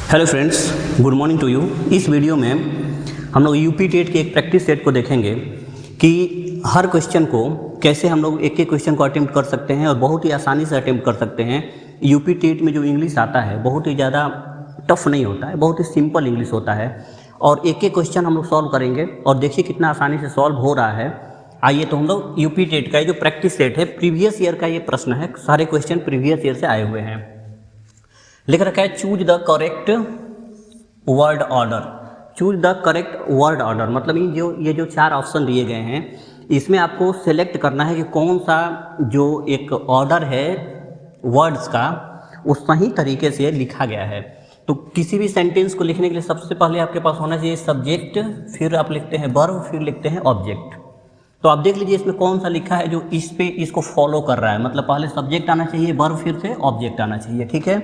Hello friends, good morning to you. इस video में हम लोग यूपी टेट के एक प्रैक्टिस सेट को देखेंगे कि हर क्वेश्चन को कैसे हम लोग एक एक क्वेश्चन को अटेम्प्ट कर सकते हैं और बहुत ही आसानी से अटेम्प्ट कर सकते हैं। यूपी टेट में जो इंग्लिश आता है बहुत ही ज़्यादा टफ नहीं होता है, बहुत ही सिंपल इंग्लिश होता है और एक एक क्वेश्चन हम लोग सॉल्व करेंगे और देखिए कितना आसानी से सॉल्व हो रहा है। आइए तो हम लोग यूपी टेट का जो प्रैक्टिस सेट है, प्रीवियस ईयर का ये प्रश्न है, सारे क्वेश्चन प्रीवियस ईयर से आए हुए हैं। लिख रखा है choose the correct word order. Choose the correct word order मतलब ये जो चार ऑप्शन दिए गए हैं इसमें आपको सेलेक्ट करना है कि कौन सा जो एक ऑर्डर है वर्ड्स का वो सही तरीके से लिखा गया है। तो किसी भी सेंटेंस को लिखने के लिए सबसे पहले आपके पास होना चाहिए सब्जेक्ट, फिर आप लिखते हैं वर्ब, फिर लिखते हैं ऑब्जेक्ट। तो आप देख लीजिए इसमें कौन सा लिखा है जो इस पे इसको फॉलो कर रहा है, मतलब पहले सब्जेक्ट आना चाहिए, वर्ब फिर से ऑब्जेक्ट आना चाहिए। ठीक है,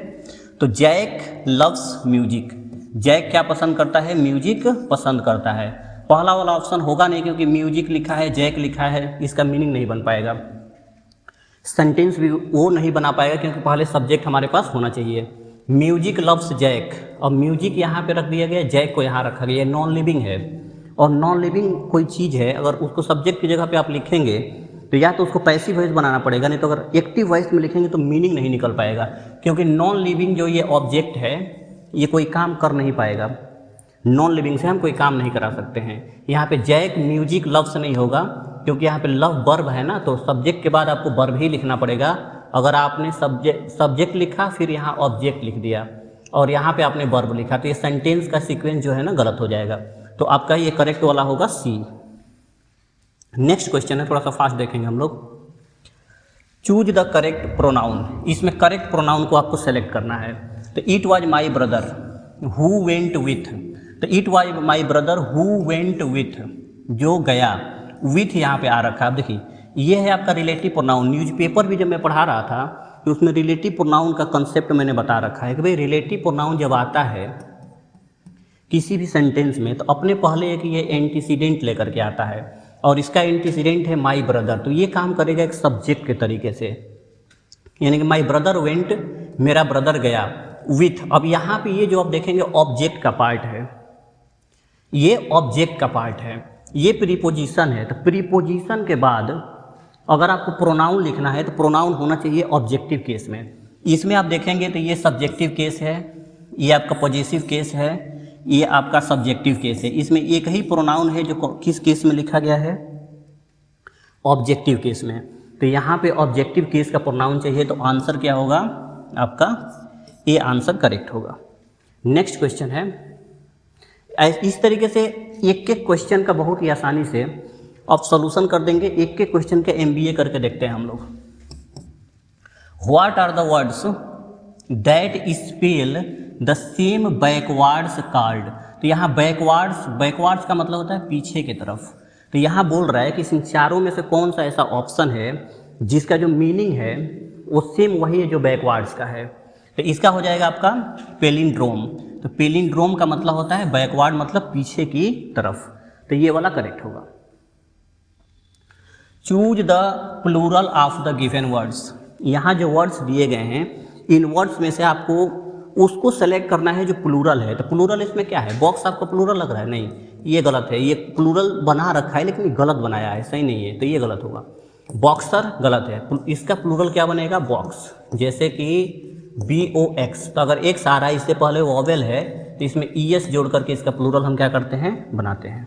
तो जैक लव्स म्यूजिक। जैक क्या पसंद करता है? म्यूजिक पसंद करता है। पहला वाला ऑप्शन होगा नहीं क्योंकि म्यूजिक लिखा है, जैक लिखा है, इसका मीनिंग नहीं बन पाएगा। सेंटेंस भी वो नहीं बना पाएगा क्योंकि पहले सब्जेक्ट हमारे पास होना चाहिए। म्यूजिक लव्स जैक, और म्यूजिक यहाँ पे रख दिया गया, जैक को यहाँ रखा गया। नॉन लिविंग है और नॉन लिविंग कोई चीज़ है, अगर उसको सब्जेक्ट की जगह पे आप लिखेंगे तो या तो उसको पैसिव वॉइस बनाना पड़ेगा, नहीं तो अगर एक्टिव वॉइस में लिखेंगे तो मीनिंग नहीं निकल पाएगा क्योंकि नॉन लिविंग जो ये ऑब्जेक्ट है ये कोई काम कर नहीं पाएगा। नॉन लिविंग से हम कोई काम नहीं करा सकते हैं। यहाँ पे जैक म्यूजिक लव से नहीं होगा क्योंकि यहाँ पे लव वर्ब है ना, तो सब्जेक्ट के बाद आपको वर्ब ही लिखना पड़ेगा। अगर आपने सब्जेक्ट लिखा फिर यहाँ ऑब्जेक्ट लिख दिया और यहाँ पे आपने वर्ब लिखा तो ये सेंटेंस का सीक्वेंस जो है ना गलत हो जाएगा। तो आपका ये करेक्ट वाला होगा सी। नेक्स्ट क्वेश्चन है, थोड़ा सा फास्ट देखेंगे हम लोग। Choose the correct pronoun. इसमें करेक्ट प्रोनाउन को आपको सेलेक्ट करना है। तो it was my brother who went with. तो it was my brother who went with, जो गया, विथ यहाँ पे आ रखा है। अब देखिए ये है आपका रिलेटिव प्रोनाउन। न्यूज़पेपर भी जब मैं पढ़ा रहा था तो उसमें रिलेटिव प्रोनाउन का कंसेप्ट मैंने बता रखा है कि भाई रिलेटिव प्रोनाउन जब आता है किसी भी सेंटेंस में तो अपने पहले एक ये एंटीसीडेंट लेकर के आता है और इसका एंटीसीडेंट है माई ब्रदर। तो ये काम करेगा एक सब्जेक्ट के तरीके से, यानी कि माई ब्रदर वेंट, मेरा ब्रदर गया, विथ। अब यहाँ पे ये जो आप देखेंगे ऑब्जेक्ट का पार्ट है, ये ऑब्जेक्ट का पार्ट है, ये प्रीपोजिशन है। तो प्रीपोजिशन के बाद अगर आपको प्रोनाउन लिखना है तो प्रोनाउन होना चाहिए ऑब्जेक्टिव केस में। इसमें आप देखेंगे तो ये सब्जेक्टिव केस है, ये आपका पॉजिटिव केस है, ये आपका सब्जेक्टिव केस है। इसमें एक ही प्रोनाउन है जो किस केस में लिखा गया है? ऑब्जेक्टिव केस में। तो यहाँ पे ऑब्जेक्टिव केस का प्रोनाउन चाहिए तो आंसर क्या होगा आपका? ये आंसर करेक्ट होगा। नेक्स्ट क्वेश्चन है, इस तरीके से एक एक क्वेश्चन का बहुत ही आसानी से आप सॉल्यूशन कर देंगे। एक एक क्वेश्चन के MBA करके देखते हैं हम लोग। What are the words that spell the same backwards card. तो यहाँ बैकवर्ड्स का मतलब होता है पीछे की तरफ। तो यहाँ बोल रहा है कि इन चारों में से कौन सा ऐसा ऑप्शन है जिसका जो मीनिंग है वो सेम वही है जो बैकवर्ड्स का है। तो इसका हो जाएगा आपका पेलिंड्रोम। तो पेलिंड्रोम का मतलब होता है बैकवर्ड, मतलब पीछे की तरफ। तो ये वाला करेक्ट होगा। Choose the plural of the given words. यहाँ जो वर्ड्स दिए गए हैं इन वर्ड्स में से आपको उसको सेलेक्ट करना है जो प्लूरल है। तो प्लूरल इसमें क्या है? बॉक्स आपको प्लूरल लग रहा है? नहीं, ये गलत है। ये प्लूरल बना रखा है लेकिन गलत बनाया है, सही नहीं है, तो ये गलत होगा। बॉक्सर गलत है, इसका प्लूरल क्या बनेगा? बॉक्स। जैसे कि BOX, तो अगर एक्स आ रहा है इससे पहले वॉवेल है तो इसमें ES जोड़ करके इसका प्लूरल हम क्या करते हैं? बनाते हैं।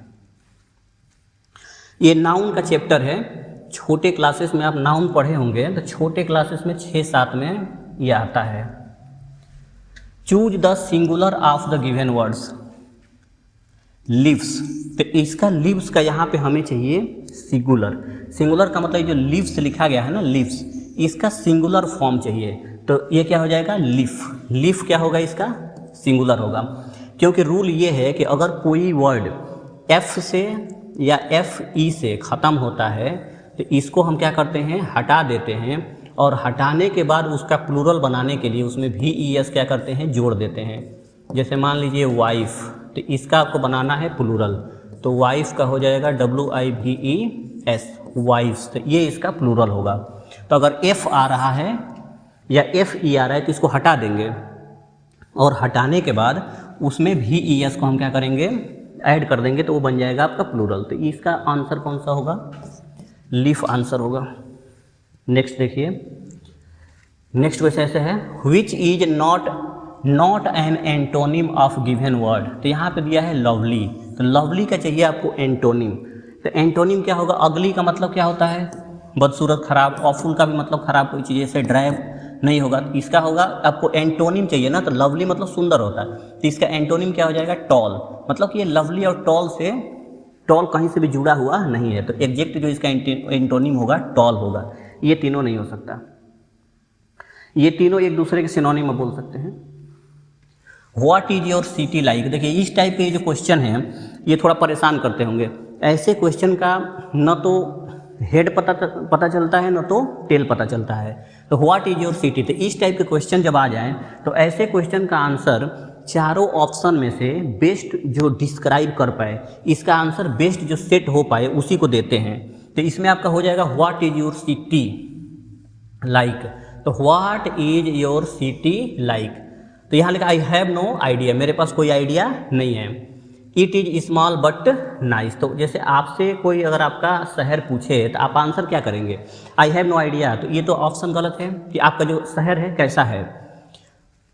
ये नाउन का चैप्टर है। छोटे क्लासेस में आप नाउन पढ़े होंगे तो छोटे क्लासेस में 6-7 में ये आता है। Choose the singular of the given words. Lives, तो इसका लिव्स का यहाँ पे हमें चाहिए सिंगुलर। सिंगुलर का मतलब जो लिव्स लिखा गया है ना, लिव्स, इसका सिंगुलर फॉर्म चाहिए। तो ये क्या हो जाएगा? लिफ। लिफ क्या होगा? इसका सिंगुलर होगा क्योंकि रूल ये है कि अगर कोई वर्ड F से या FE से ख़त्म होता है तो इसको हम क्या करते हैं? हटा देते हैं और हटाने के बाद उसका प्लूरल बनाने के लिए उसमें VES क्या करते हैं? जोड़ देते हैं। जैसे मान लीजिए वाइफ, तो इसका आपको बनाना है प्लूरल, तो वाइफ का हो जाएगा WIVES, वाइफ्स। तो ये इसका प्लूरल होगा। तो अगर F आ रहा है या FE आ रहा है तो इसको हटा देंगे और हटाने के बाद उसमें भी ES को हम क्या करेंगे, ऐड कर देंगे, तो वो बन जाएगा आपका प्लूरल। तो इसका आंसर कौन सा होगा, लीफ आंसर होगा। नेक्स्ट देखिए, नेक्स्ट क्वेश्चन ऐसे है, which is not an antonym of given word. तो यहाँ पे दिया है लवली, तो लवली का चाहिए आपको एंटोनिम। तो एंटोनिम क्या होगा, अगली का मतलब क्या होता है, बदसूरत, खराब। ऑफुल का भी मतलब खराब कोई चीज़, जैसे ड्राइव नहीं होगा। तो इसका होगा, आपको एंटोनिम चाहिए ना, तो लवली मतलब सुंदर होता है, तो इसका एंटोनिम क्या हो जाएगा, टॉल। मतलब कि ये लवली और टॉल से, टॉल कहीं से भी जुड़ा हुआ नहीं है, तो एग्जैक्ट जो इसका एंटोनिम होगा टॉल होगा। ये तीनों नहीं हो सकता, ये तीनों एक दूसरे के सिनोनिम में बोल सकते हैं। What is your city like. देखिए इस टाइप के जो क्वेश्चन हैं ये थोड़ा परेशान करते होंगे। ऐसे क्वेश्चन का न तो हेड पता चलता है, न तो टेल पता चलता है। तो व्हाट इज योर सिटी, तो इस टाइप के क्वेश्चन जब आ जाएं तो ऐसे क्वेश्चन का आंसर चारों ऑप्शन में से बेस्ट जो डिस्क्राइब कर पाए, इसका आंसर बेस्ट जो सेट हो पाए उसी को देते हैं। तो इसमें आपका हो जाएगा what is your city like. तो what is your city like, तो यहाँ लिखा आई हैव नो आइडिया, मेरे पास कोई आइडिया नहीं है। It is small but nice, तो जैसे आपसे कोई अगर आपका शहर पूछे तो आप आंसर क्या करेंगे, आई हैव नो आइडिया, तो ये तो ऑप्शन गलत है कि आपका जो शहर है कैसा है।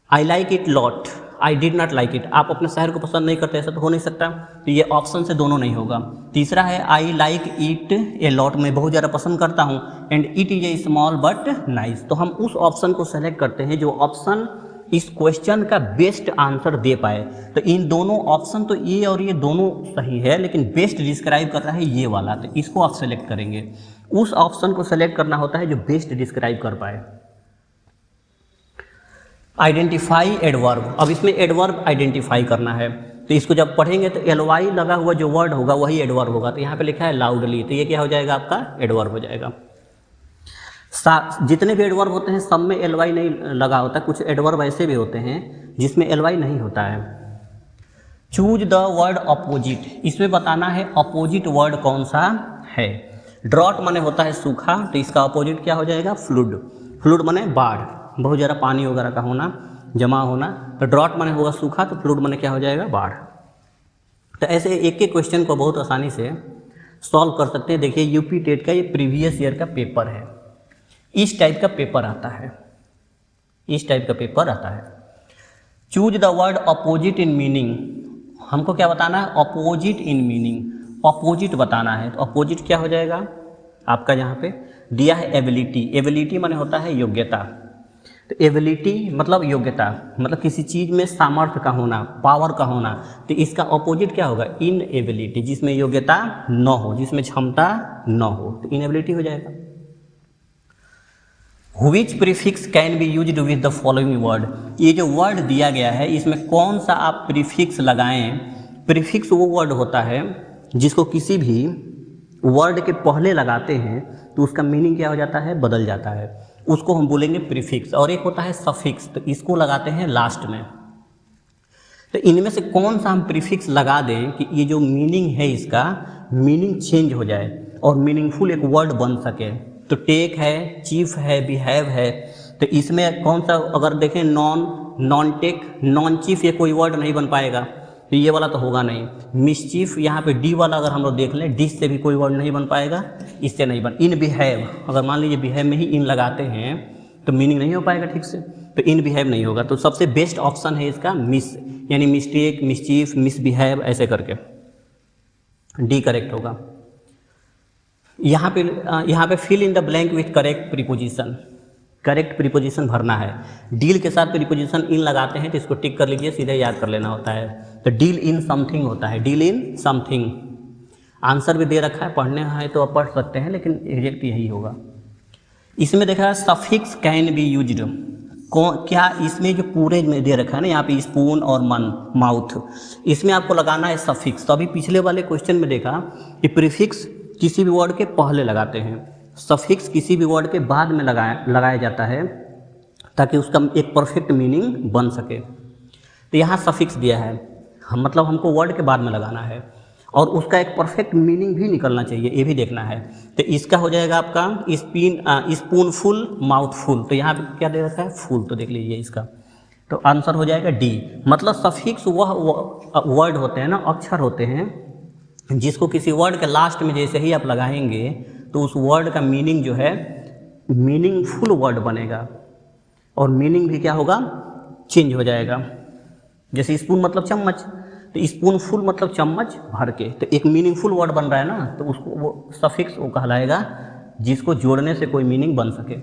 I like it lot, I did not like it, आप अपने शहर को पसंद नहीं करते, ऐसा तो हो नहीं सकता, तो ये ऑप्शन से दोनों नहीं होगा। तीसरा है I like it a lot, मैं बहुत ज़्यादा पसंद करता हूँ, and it is a small but nice, तो हम उस ऑप्शन को सेलेक्ट करते हैं जो ऑप्शन इस क्वेश्चन का बेस्ट आंसर दे पाए। तो इन दोनों ऑप्शन तो ये और ये दोनों सही है, लेकिन बेस्ट डिस्क्राइब कर रहा है ये वाला, तो इसको आप सेलेक्ट करेंगे। उस ऑप्शन को सेलेक्ट करना होता है जो बेस्ट डिस्क्राइब कर पाए। आइडेंटिफाई एडवर्ब, अब इसमें एडवर्ब आइडेंटिफाई करना है, तो इसको जब पढ़ेंगे तो एलवाई लगा हुआ जो वर्ड होगा वही एडवर्ब होगा। तो यहाँ पे लिखा है लाउडली, तो ये क्या हो जाएगा, आपका एडवर्ब हो जाएगा। जितने भी एडवर्ब होते हैं सब में एलवाई नहीं लगा होता, कुछ एडवर्ब ऐसे भी होते हैं जिसमें एलवाई नहीं होता है। चूज द वर्ड अपोजिट, इसमें बताना है अपोजिट वर्ड कौन सा है। ड्रॉट माने होता है सूखा, तो इसका अपोजिट क्या हो जाएगा, फ्लूड। फ्लूड माने बाढ़, बहुत ज़्यादा पानी वगैरह का होना, जमा होना, तो ड्रॉट माने होगा सूखा, तो फ्लूड माने क्या हो जाएगा, बाढ़। तो ऐसे एक एक क्वेश्चन को बहुत आसानी से सॉल्व कर सकते हैं। देखिए यूपी टेट का ये प्रीवियस ईयर का पेपर है, इस टाइप का पेपर आता है, इस टाइप का पेपर आता है। Choose the word opposite in meaning, हमको क्या बताना है, अपोजिट इन मीनिंग, अपोजिट बताना है। तो अपोजिट क्या हो जाएगा आपका, यहाँ पे दिया है एबिलिटी, एबिलिटी माने होता है योग्यता, तो एबिलिटी मतलब योग्यता, मतलब किसी चीज़ में सामर्थ्य का होना, पावर का होना, तो इसका अपोजिट क्या होगा, इन एबिलिटी, जिसमें योग्यता न हो, जिसमें क्षमता न हो, तो इनएबिलिटी हो जाएगा। Which prefix can be used with the following word, ये जो वर्ड दिया गया है इसमें कौन सा आप प्रीफिक्स लगाएं। प्रीफिक्स वो वर्ड होता है जिसको किसी भी वर्ड के पहले लगाते हैं तो उसका मीनिंग क्या हो जाता है, बदल जाता है, उसको हम बोलेंगे प्रीफिक्स। और एक होता है सफिक्स, तो इसको लगाते हैं लास्ट में। तो इनमें से कौन सा हम प्रीफिक्स लगा दें कि ये जो मीनिंग है इसका मीनिंग चेंज हो जाए और मीनिंगफुल एक वर्ड बन सके। तो टेक है, चीफ है, बिहेव है, तो इसमें कौन सा अगर देखें, नॉन टेक, नॉन चीफ, ये कोई वर्ड नहीं बन पाएगा, तो ये वाला तो होगा नहीं। मिसचीफ, यहाँ पे डी वाला अगर हम लोग देख लें, डी से भी कोई वर्ड नहीं बन पाएगा, इससे नहीं बन। इन बिहेव, अगर मान लीजिए बिहेव में ही इन लगाते हैं तो मीनिंग नहीं हो पाएगा ठीक से, तो इन बिहेव नहीं होगा। तो सबसे बेस्ट ऑप्शन है इसका मिस, यानी मिस्टेक, मिसचीफ, मिसबिहेव, ऐसे करके डी करेक्ट होगा। यहाँ पे fill in the blank with correct preposition, correct preposition भरना है। डील के साथ प्रीपोजिशन इन लगाते हैं तो इसको टिक कर लीजिए, सीधे याद कर लेना होता है। तो डील इन समथिंग होता है, डील इन समथिंग। आंसर भी दे रखा है, पढ़ने है तो आप पढ़ सकते हैं, लेकिन एग्जैक्ट यही होगा। इसमें देखा सफिक्स कैन बी यूज्ड, क्या इसमें जो पूरे में दे रखा है ना, यहाँ पे स्पून और मन, माउथ, इसमें आपको लगाना है सफिक्स। तो अभी पिछले वाले क्वेश्चन में देखा कि प्रीफिक्स किसी भी वर्ड के पहले लगाते हैं, सफिक्स किसी भी वर्ड के बाद में लगाया जाता है ताकि उसका एक परफेक्ट मीनिंग बन सके। तो यहाँ सफिक्स दिया है, मतलब हमको वर्ड के बाद में लगाना है और उसका एक परफेक्ट मीनिंग भी निकलना चाहिए, ये भी देखना है। तो इसका हो जाएगा आपका स्पून फुल, माउथ फुल, तो यहाँ पे क्या दे रखा है, फुल, तो देख लीजिए इसका। तो आंसर हो जाएगा डी। मतलब सफिक्स वह वर्ड होते हैं ना, अक्षर होते हैं, जिसको किसी वर्ड के लास्ट में जैसे ही आप लगाएंगे तो उस वर्ड का मीनिंग जो है मीनिंगफुल वर्ड बनेगा और मीनिंग भी क्या होगा, चेंज हो जाएगा। जैसे स्पून मतलब चम्मच, तो स्पून फुल मतलब चम्मच भर के, तो एक मीनिंगफुल वर्ड बन रहा है ना, तो उसको वो सफिक्स वो कहलाएगा जिसको जोड़ने से कोई मीनिंग बन सके।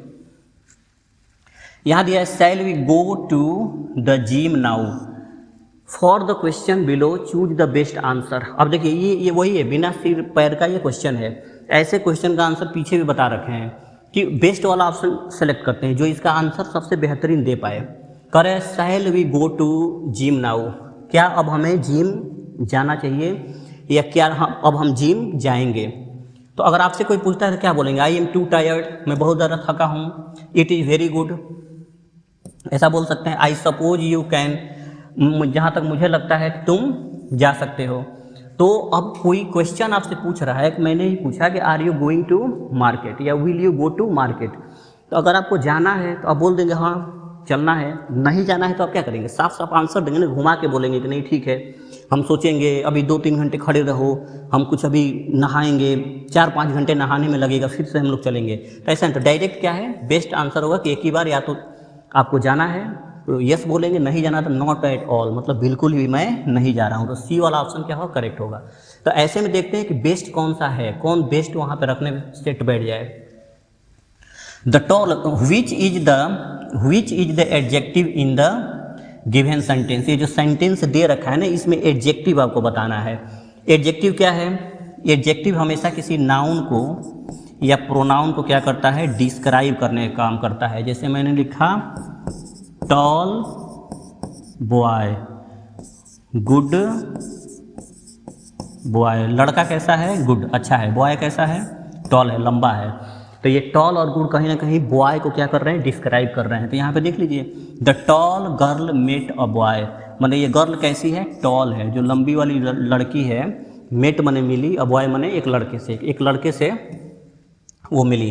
यहाँ दिया है shall we go to the gym now, for the question below choose the best answer. अब देखिए ये वही है, बिना सिर पैर का ये क्वेश्चन है। ऐसे क्वेश्चन का आंसर पीछे भी बता रखे हैं कि बेस्ट वाला ऑप्शन सेलेक्ट करते हैं जो इसका आंसर सबसे बेहतरीन दे पाए। करें shall we go to gym now, क्या अब हमें जिम जाना चाहिए या क्या अब हम जिम जाएंगे। तो अगर आपसे कोई पूछता है तो क्या बोलेंगे, आई एम टू टायर्ड, मैं बहुत ज़्यादा थका हूँ। इट इज़ वेरी गुड, ऐसा बोल सकते हैं। आई सपोज यू कैन, जहाँ तक मुझे लगता है कि तुम जा सकते हो। तो अब कोई क्वेश्चन आपसे पूछ रहा है कि मैंने ही पूछा कि are you going to market या will you go to market. तो अगर आपको जाना है तो आप बोल देंगे हाँ चलना है, नहीं जाना है तो आप क्या करेंगे, साफ साफ आंसर देंगे ना, घुमा के बोलेंगे कि नहीं ठीक है, हम सोचेंगे अभी 2-3 घंटे खड़े रहो, हम कुछ अभी नहाएंगे, 4-5 घंटे नहाने में लगेगा, फिर से हम लोग चलेंगे। तो ऐसा नहीं, तो डायरेक्ट क्या है, बेस्ट आंसर होगा कि एक ही बार या तो आपको जाना है तो यस बोलेंगे, नहीं जाना तो नॉट एट ऑल, मतलब बिल्कुल भी मैं नहीं जा रहा हूँ। तो सी वाला ऑप्शन क्या होगा, करेक्ट होगा। तो ऐसे में देखते हैं कि बेस्ट कौन सा है, कौन बेस्ट वहाँ पे रखने में सेट बैठ जाए। The tall which is the adjective in the given sentence. ये जो सेंटेंस दे रखा है ना, इसमें एडजेक्टिव आपको बताना है। एडजेक्टिव क्या है, एडजेक्टिव हमेशा किसी नाउन को या प्रोनाउन को क्या करता है, डिस्क्राइब करने का काम करता है। जैसे मैंने लिखा टॉल बॉय, गुड बॉय, लड़का कैसा है, गुड अच्छा है, बॉय कैसा है, टॉल है, लंबा है। तो ये टॉल और गुड कहीं ना कहीं बॉय को क्या कर रहे हैं, डिस्क्राइब कर रहे हैं। तो यहाँ पे देख लीजिए, the tall girl met a boy, मतलब ये गर्ल कैसी है, टॉल है, जो लंबी वाली लड़की है, मेट मने मिली, अ बॉय मने एक लड़के से वो मिली।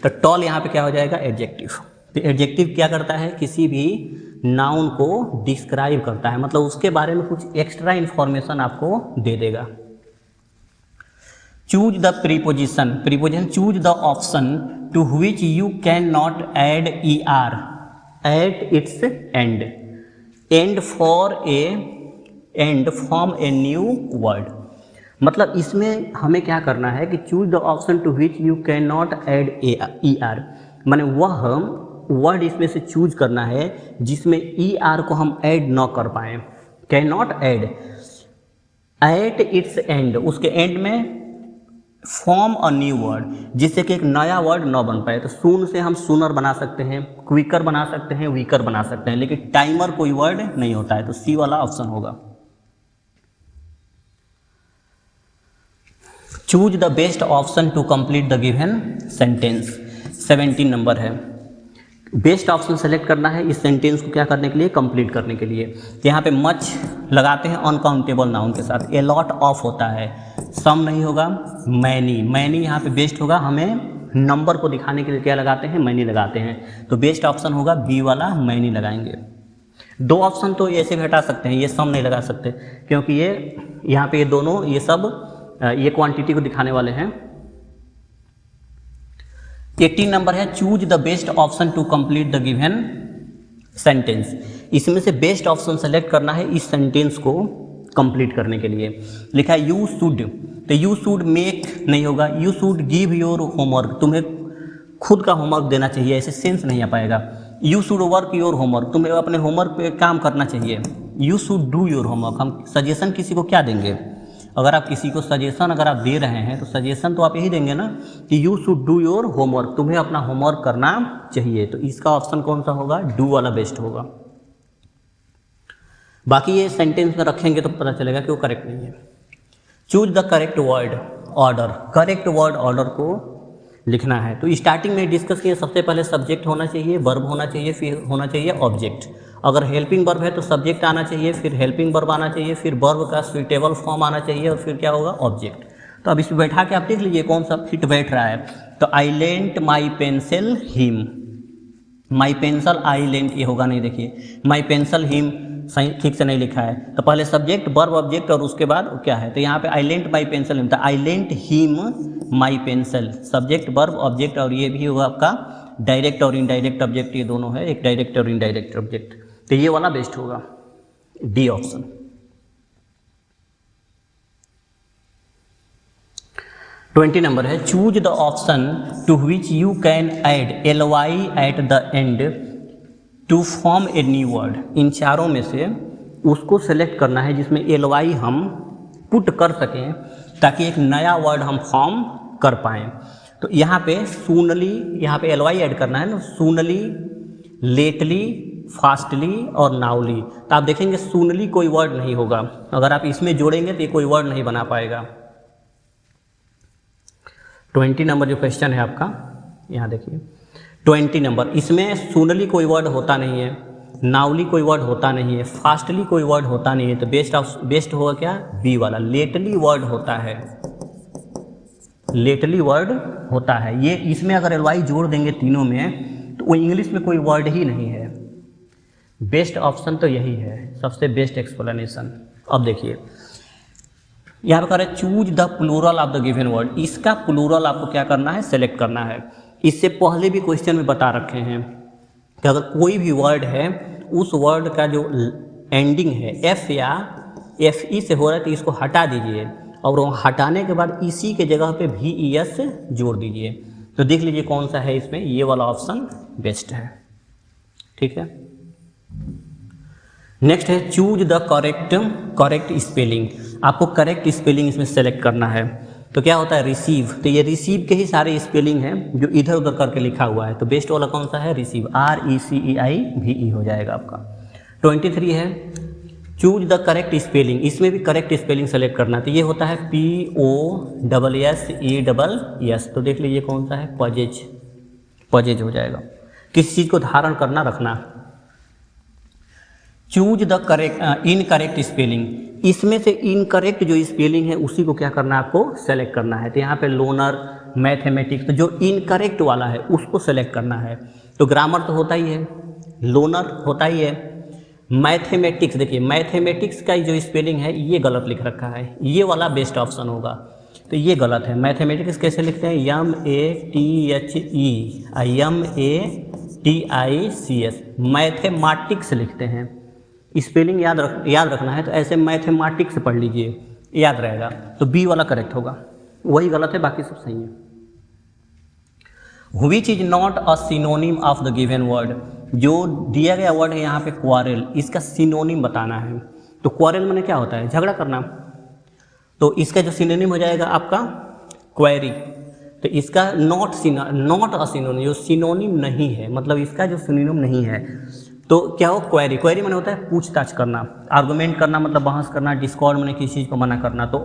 तो टॉल यहाँ पे क्या हो जाएगा, एडजेक्टिव। तो एडजेक्टिव क्या करता है, किसी भी नाउन को डिस्क्राइब करता है, मतलब उसके बारे में कुछ एक्स्ट्रा इन्फॉर्मेशन आपको दे देगा। Choose the preposition choose the option to which you can not add ER at its end form a new word. मतलब इसमें हमें क्या करना है कि choose the option to which you can not add ER, माने वह वर्ड इसमें से चूज करना है जिसमें ER को हम ऐड न कर पाएँ। Can not add, eight its and, उसके एंड में फॉर्म अ न्यू वर्ड, जिससे कि एक नया वर्ड न बन पाए। तो सून से हम सूनर बना सकते हैं, क्विकर बना सकते हैं, वीकर बना सकते हैं, लेकिन टाइमर कोई वर्ड नहीं होता है। तो सी वाला ऑप्शन होगा। Choose the best option to complete the given sentence, 17 number है। बेस्ट ऑप्शन सेलेक्ट करना है इस सेंटेंस को क्या करने के लिए, कंप्लीट करने के लिए। यहाँ पे मच लगाते हैं अनकाउंटेबल नाउन के साथ, ए लॉट ऑफ होता है, सम नहीं होगा, मैनी यहाँ पे बेस्ट होगा। हमें नंबर को दिखाने के लिए क्या लगाते हैं, मैनी लगाते हैं। तो बेस्ट ऑप्शन होगा बी वाला, मैनी लगाएंगे। 2 ऑप्शन तो ऐसे भी हटा सकते हैं, ये सम नहीं लगा सकते क्योंकि ये यहाँ पे ये दोनों ये सब ये क्वांटिटी को दिखाने वाले हैं। 18 नंबर है, choose the best option to complete the given sentence. इसमें से बेस्ट ऑप्शन सेलेक्ट करना है इस सेंटेंस को कंप्लीट करने के लिए। लिखा है यू शुड, तो यू शुड मेक नहीं होगा, you should give your homework, तुम्हें खुद का होमवर्क देना चाहिए, ऐसे सेंस नहीं आ पाएगा। You should work your homework, तुम्हें अपने होमवर्क पे काम करना चाहिए। You should do your homework, हम सजेशन किसी को क्या देंगे, अगर आप किसी को सजेशन अगर आप दे रहे हैं तो सजेशन तो आप यही देंगे ना कि you should do your homework, तुम्हें अपना होमवर्क करना चाहिए। तो इसका ऑप्शन कौन सा होगा, डू वाला बेस्ट होगा। बाकी ये सेंटेंस में रखेंगे तो पता चलेगा कि वो करेक्ट नहीं है। Choose the correct word order, correct word order को लिखना है। तो स्टार्टिंग में डिस्कस किए, सबसे पहले सब्जेक्ट होना चाहिए, वर्ब होना चाहिए, फिर होना चाहिए ऑब्जेक्ट। अगर हेल्पिंग वर्ब है तो सब्जेक्ट आना चाहिए, फिर हेल्पिंग वर्ब आना चाहिए, फिर वर्ब का सुइटेबल फॉर्म आना चाहिए और फिर क्या होगा, ऑब्जेक्ट। तो अब इसमें बैठा के आप देख लीजिए कौन सा फिट बैठ रहा है। तो I lent my pencil him, my pencil I lent ये होगा नहीं, देखिए माई पेंसिल हिम सही ठीक से नहीं लिखा है, तो पहले सब्जेक्ट वर्ब ऑब्जेक्ट और उसके बाद क्या है, तो यहाँ पे I lent my pencil him, तो I lent him my pencil, subject verb object, और ये भी होगा आपका डायरेक्ट और इनडायरेक्ट ऑब्जेक्ट, ये दोनों है, एक डायरेक्ट और इनडायरेक्ट ऑब्जेक्ट, तो ये वाला बेस्ट होगा, डी ऑप्शन। 20 नंबर है, choose the option to which you can add ly at the end to form a new word. इन चारों में से उसको सेलेक्ट करना है जिसमें ly हम पुट कर सकें ताकि एक नया वर्ड हम फॉर्म कर पाएँ। तो यहाँ पे सूनली, यहाँ पे ly ऐड करना है ना, सूनली, लेटली, फास्टली और नाउली। तो आप देखेंगे सूनली कोई वर्ड नहीं होगा, अगर आप इसमें जोड़ेंगे तो ये कोई वर्ड नहीं बना पाएगा। 20 नंबर जो क्वेश्चन है आपका, यहाँ देखिए 20 नंबर, इसमें सूनली कोई वर्ड होता नहीं है, नाउली कोई वर्ड होता नहीं है, फास्टली कोई वर्ड होता नहीं है, तो बेस्ट होगा क्या, बी वाला, लेटली वर्ड होता है, लेटली वर्ड होता है। ये इसमें अगर ly जोड़ देंगे तीनों में तो वो इंग्लिश में कोई वर्ड ही नहीं है। बेस्ट ऑप्शन तो यही है, सबसे बेस्ट एक्सप्लेनेशन। अब देखिए यहाँ पर कह रहे हैं choose the plural of the given word, इसका प्लूरल आपको क्या करना है, सेलेक्ट करना है। इससे पहले भी क्वेश्चन में बता रखे हैं कि अगर कोई भी वर्ड है उस वर्ड का जो एंडिंग है एफ या एफ ई से हो रहा है तो इसको हटा दीजिए, और वो हटाने के बाद इसी के जगह पे भी ई एस जोड़ दीजिए। तो देख लीजिए कौन सा है इसमें, ये वाला ऑप्शन बेस्ट है, ठीक है। नेक्स्ट है चूज द करेक्ट स्पेलिंग, आपको करेक्ट स्पेलिंग इसमें सेलेक्ट करना है। तो क्या होता है, रिसीव, तो ये रिसीव के ही सारे स्पेलिंग हैं जो इधर उधर करके लिखा हुआ है, तो बेस्ट वाला कौन सा है, रिसीव, RECEIVE हो जाएगा आपका। 23 है चूज द करेक्ट स्पेलिंग, इसमें भी करेक्ट स्पेलिंग सेलेक्ट करना है, तो ये होता है POSSESS, तो देख लीजिए कौन सा है, पजेज हो जाएगा। किस चीज़ को धारण करना, रखना। चूज द इनकरेक्ट स्पेलिंग, इसमें से इनकरेक्ट जो स्पेलिंग है उसी को क्या करना है, आपको सेलेक्ट करना है। तो यहाँ पे लोनर, मैथमेटिक्स, तो जो इनकरेक्ट वाला है उसको सेलेक्ट करना है। तो ग्रामर तो होता ही है, लोनर होता ही है, मैथमेटिक्स, देखिए मैथमेटिक्स का जो स्पेलिंग है ये गलत लिख रखा है, ये वाला बेस्ट ऑप्शन होगा, तो ये गलत है। मैथमेटिक्स कैसे लिखते हैं, MATHEMATICS, मैथमेटिक्स लिखते हैं। स्पेलिंग याद रखना है तो ऐसे मैथमेटिक्स पढ़ लीजिए, याद रहेगा। तो बी वाला करेक्ट होगा, वही गलत है, बाकी सब सही है। Which is not a synonym of the given word, जो दिया गया वर्ड है यहाँ पे क्वारल, इसका सिनोनिम बताना है। तो क्वारल माने क्या होता है, झगड़ा करना, तो इसका जो सिनोनिम हो जाएगा आपका क्वेरी। तो इसका नॉट अ सिनोनिम, जो सिनोनिम नहीं है, मतलब इसका जो सिनोनिम नहीं है, तो क्या हो, क्वेरी। क्वेरी माने होता है पूछताछ करना, आर्गुमेंट करना मतलब बहस करना, डिस्कॉर्ड माने किसी चीज़ को मना करना। तो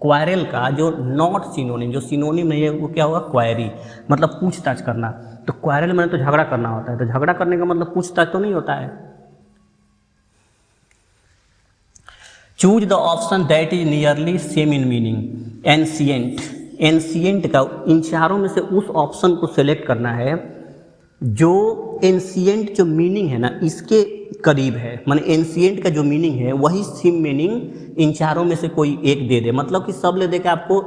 क्वारल का जो नॉट सिनोनिम, जो सिनोनिम नहीं है, वो क्या होगा, क्वेरी, मतलब पूछताछ करना। तो क्वारल माने तो झगड़ा करना होता है, तो झगड़ा करने का मतलब पूछताछ तो नहीं होता है। Choose the option that is nearly same in meaning. Ancient का, इन चारों में से उस ऑप्शन को सेलेक्ट करना है जो एंशिएंट जो मीनिंग है ना इसके करीब है, माने एंशिएंट का जो मीनिंग है वही सेम मीनिंग इन चारों में से कोई एक दे दे, मतलब कि सब ले दे के आपको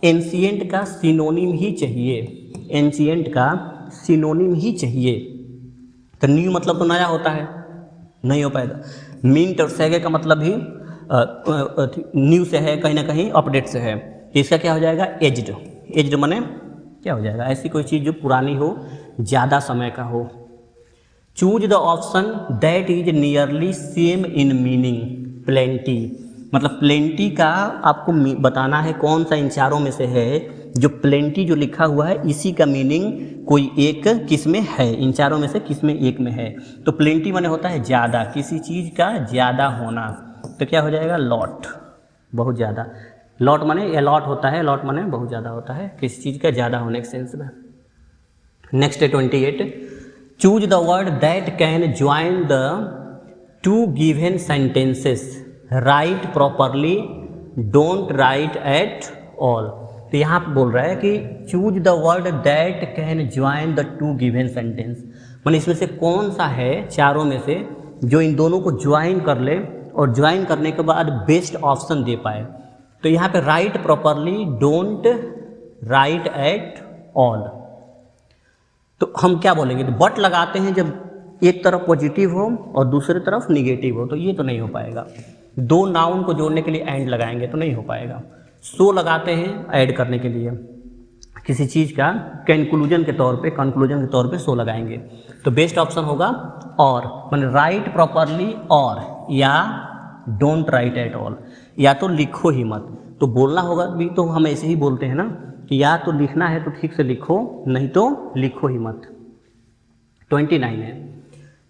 एंशिएंट का सिनोनिम ही चाहिए, एंशिएंट का सिनोनिम ही चाहिए। तो न्यू मतलब तो नया होता है, नहीं हो पाएगा। मिंट और सेगे का मतलब भी न्यू से है, कहीं ना कहीं अपडेट से है। इसका क्या हो जाएगा, एज्ड माने क्या हो जाएगा, ऐसी कोई चीज़ जो पुरानी हो, ज़्यादा समय का हो। Choose the option that is nearly same in meaning, plenty, मतलब प्लेंटी का आपको बताना है कौन सा इन चारों में से है जो प्लेंटी जो लिखा हुआ है इसी का मीनिंग कोई एक किस में है, इन चारों में से किस में एक में है। तो प्लेंटी माने होता है ज़्यादा, किसी चीज़ का ज़्यादा होना, तो क्या हो जाएगा, लॉट, बहुत ज़्यादा। लॉट माने अलॉट होता है, लॉट माने बहुत ज़्यादा होता है, किसी चीज़ का ज़्यादा होने के सेंस में। नेक्स्ट है 28, choose the word that can join the two given sentences, right properly, don't write at all. तो यहाँ पे बोल रहा है कि choose the word that can join the two given sentence, मैंने इसमें से कौन सा है चारों में से जो इन दोनों को ज्वाइन कर ले और ज्वाइन करने के बाद बेस्ट ऑप्शन दे पाए। तो यहाँ पे right properly, don't write at all. तो हम क्या बोलेंगे, तो बट लगाते हैं जब एक तरफ पॉजिटिव हो और दूसरी तरफ निगेटिव हो, तो ये तो नहीं हो पाएगा। दो नाउन को जोड़ने के लिए एंड लगाएंगे तो नहीं हो पाएगा। सो लगाते हैं ऐड करने के लिए, किसी चीज़ का कंक्लूजन के तौर पे सो लगाएंगे। तो बेस्ट ऑप्शन होगा और, मैंने राइट प्रॉपरली और, या डोंट राइट एट ऑल, या तो लिखो ही मत। तो बोलना होगा भी तो हम ऐसे ही बोलते हैं ना कि या तो लिखना है तो ठीक से लिखो, नहीं तो लिखो ही मत। 29 है,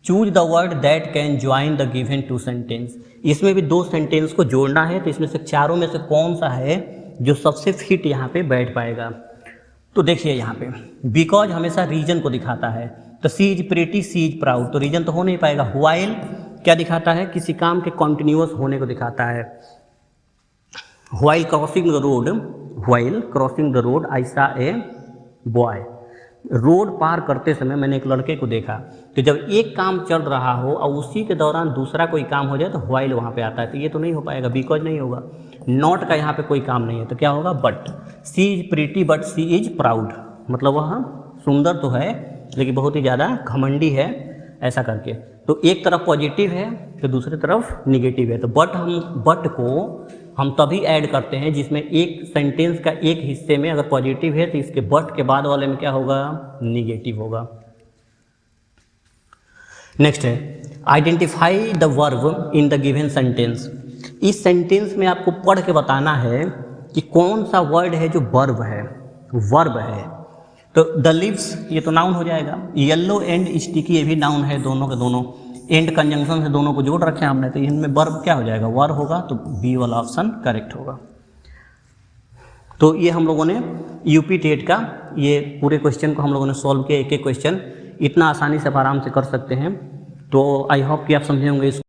choose the word that can join the given two sentence. इसमें भी दो सेंटेंस को जोड़ना है, तो इसमें से चारों में से कौन सा है जो सबसे फिट यहाँ पे बैठ पाएगा। तो देखिए यहाँ पे बिकॉज हमेशा रीजन को दिखाता है, तो she is pretty, she is proud, तो रीजन तो हो नहीं पाएगा। व्हाइल क्या दिखाता है, किसी काम के कॉन्टिन्यूअस होने को दिखाता है। व्हाइल क्रॉसिंग द रोड आई सा ए बॉय, रोड पार करते समय मैंने एक लड़के को देखा। तो जब एक काम चल रहा हो और उसी के दौरान दूसरा कोई काम हो जाए तो व्हाइल वहाँ पे आता है, तो ये तो नहीं हो पाएगा, बिकॉज नहीं होगा। नॉट का यहाँ पे कोई काम नहीं है, तो क्या होगा, but. She is pretty but she is proud, मतलब वह सुंदर तो है लेकिन बहुत ही ज़्यादा घमंडी है, ऐसा करके। तो एक तरफ पॉजिटिव है तो दूसरी तरफ निगेटिव है। तो बट को हम तभी ऐड करते हैं जिसमें एक सेंटेंस का एक हिस्से में अगर पॉजिटिव है तो इसके बट के बाद वाले में क्या होगा, निगेटिव होगा। नेक्स्ट है, identify the verb in the given sentence. इस सेंटेंस में आपको पढ़ के बताना है कि कौन सा वर्ड है जो वर्ब है। तो द लिव्स, ये तो नाउन हो जाएगा। येलो एंड स्टिकी, ये भी नाउन है, दोनों के दोनों एंड कंजंक्शन से दोनों को जोड़ रखे हैं हमने, तो इनमें वर्ब क्या हो जाएगा, वर्ब होगा, तो बी वाला ऑप्शन करेक्ट होगा। तो ये हम लोगों ने यूपी टेट का ये पूरे क्वेश्चन को हम लोगों ने सॉल्व किया, एक एक क्वेश्चन इतना आसानी से आप आराम से कर सकते हैं। तो आई होप कि आप समझे होंगे इसको।